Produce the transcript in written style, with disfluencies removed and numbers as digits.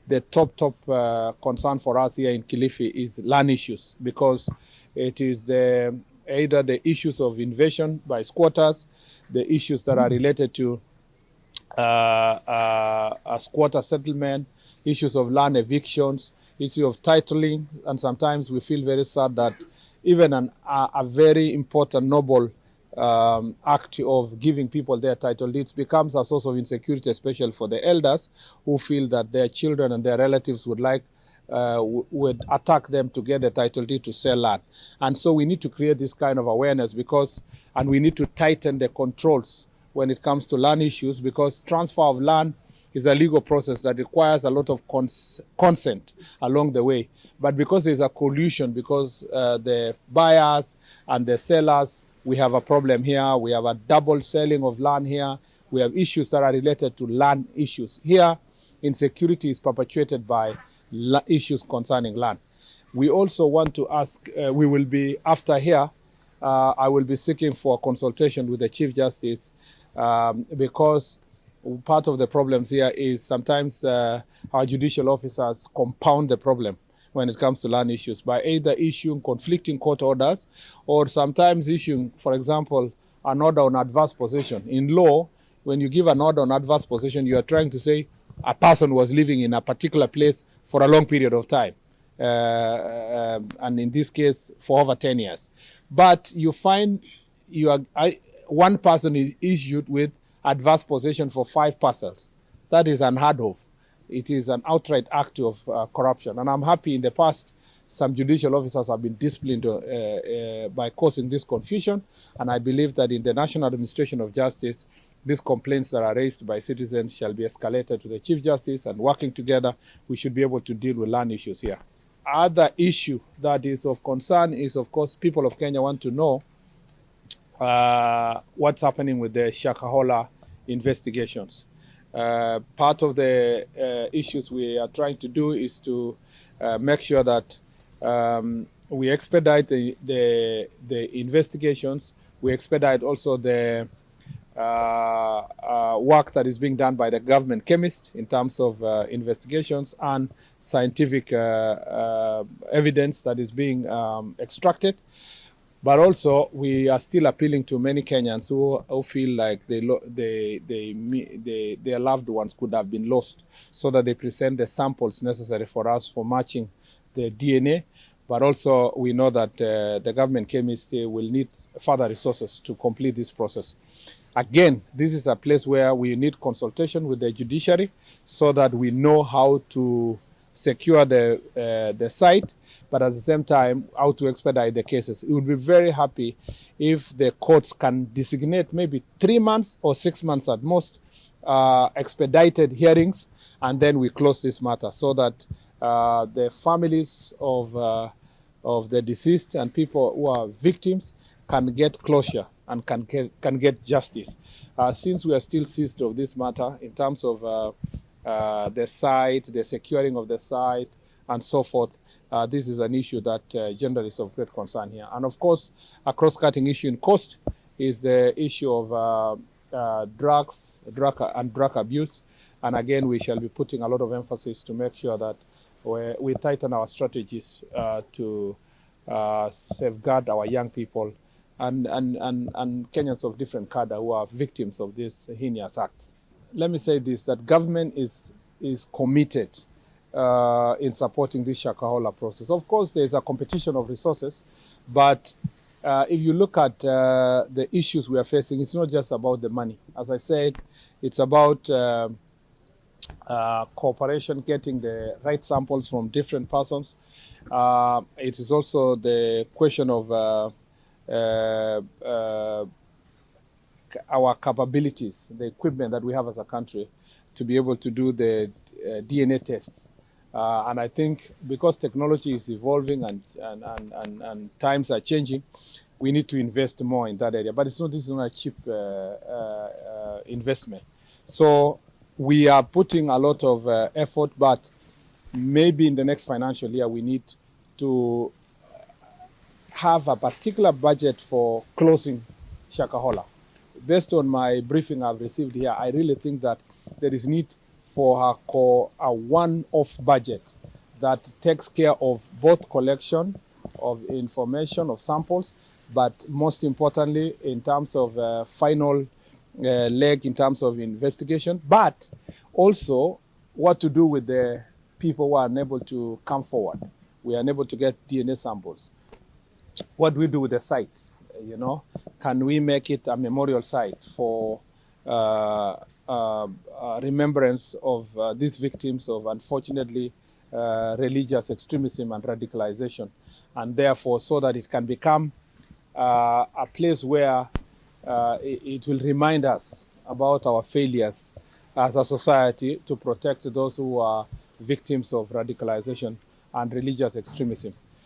the top concern for us here in Kilifi is land issues, because it is either the issues of invasion by squatters, the issues that are related to a squatter settlement, issues of land evictions, issue of titling, and sometimes we feel very sad that even a very important, noble act of giving people their title deeds becomes a source of insecurity, especially for the elders who feel that their children and their relatives would attack them to get a title deed to sell land. And so we need to create this kind of awareness, and we need to tighten the controls when it comes to land issues, because transfer of land is a legal process that requires a lot of consent along the way. But because there's a collusion, because the buyers and the sellers, we have a problem here. We have a double selling of land here. We have issues that are related to land issues. Here, insecurity is perpetuated by issues concerning land. We also want to ask, we will be, after here, I will be seeking for consultation with the Chief Justice, because part of the problems here is sometimes our judicial officers compound the problem when it comes to land issues by either issuing conflicting court orders, or sometimes issuing, for example, an order on adverse possession. In law, when you give an order on adverse possession, you are trying to say a person was living in a particular place for a long period of time, and in this case, for over 10 years. But you find one person is issued with adverse possession for 5 parcels. That is unheard of. It is an outright act of corruption. And I'm happy in the past, some judicial officers have been disciplined by causing this confusion. And I believe that in the National Administration of Justice, these complaints that are raised by citizens shall be escalated to the Chief Justice, and working together, we should be able to deal with land issues here. Other issue that is of concern is, of course, people of Kenya want to know what's happening with the Shakahola investigations. Part of the issues we are trying to do is to make sure that we expedite the investigations. We expedite also the work that is being done by the government chemist in terms of investigations and scientific evidence that is being extracted. But also, we are still appealing to many Kenyans who feel like their loved ones could have been lost, so that they present the samples necessary for us for matching the DNA. But also, we know that the government chemist will need further resources to complete this process. Again, this is a place where we need consultation with the judiciary, so that we know how to secure the site, but at the same time, how to expedite the cases. We would be very happy if the courts can designate maybe 3 months or 6 months at most, expedited hearings, and then we close this matter, so that the families of the deceased and people who are victims can get closure and can get justice. Since we are still seized of this matter in terms of the site, the securing of the site, and so forth, this is an issue that generally is of great concern here. And of course, a cross-cutting issue in coast is the issue of drug abuse. And again, we shall be putting a lot of emphasis to make sure that we tighten our strategies to safeguard our young people and Kenyans of different cadre who are victims of these heinous acts. Let me say this, that government is committed in supporting this Shakahola process. Of course, there's a competition of resources, but if you look at the issues we are facing, it's not just about the money. As I said, it's about cooperation, getting the right samples from different persons. It is also the question of our capabilities, the equipment that we have as a country to be able to do the DNA tests. And I think because technology is evolving and times are changing, we need to invest more in that area. But this is not a cheap investment. So we are putting a lot of effort, but maybe in the next financial year, we need to have a particular budget for closing Shakahola. Based on my briefing I've received here, I really think that there is need for a one-off budget that takes care of both collection of information, of samples, but most importantly, in terms of final leg, in terms of investigation, but also what to do with the people who are unable to come forward. We are unable to get DNA samples. What do we do with the site? You know, can we make it a memorial site for remembrance of these victims of, unfortunately, religious extremism and radicalization, and therefore so that it can become a place where it will remind us about our failures as a society to protect those who are victims of radicalization and religious extremism.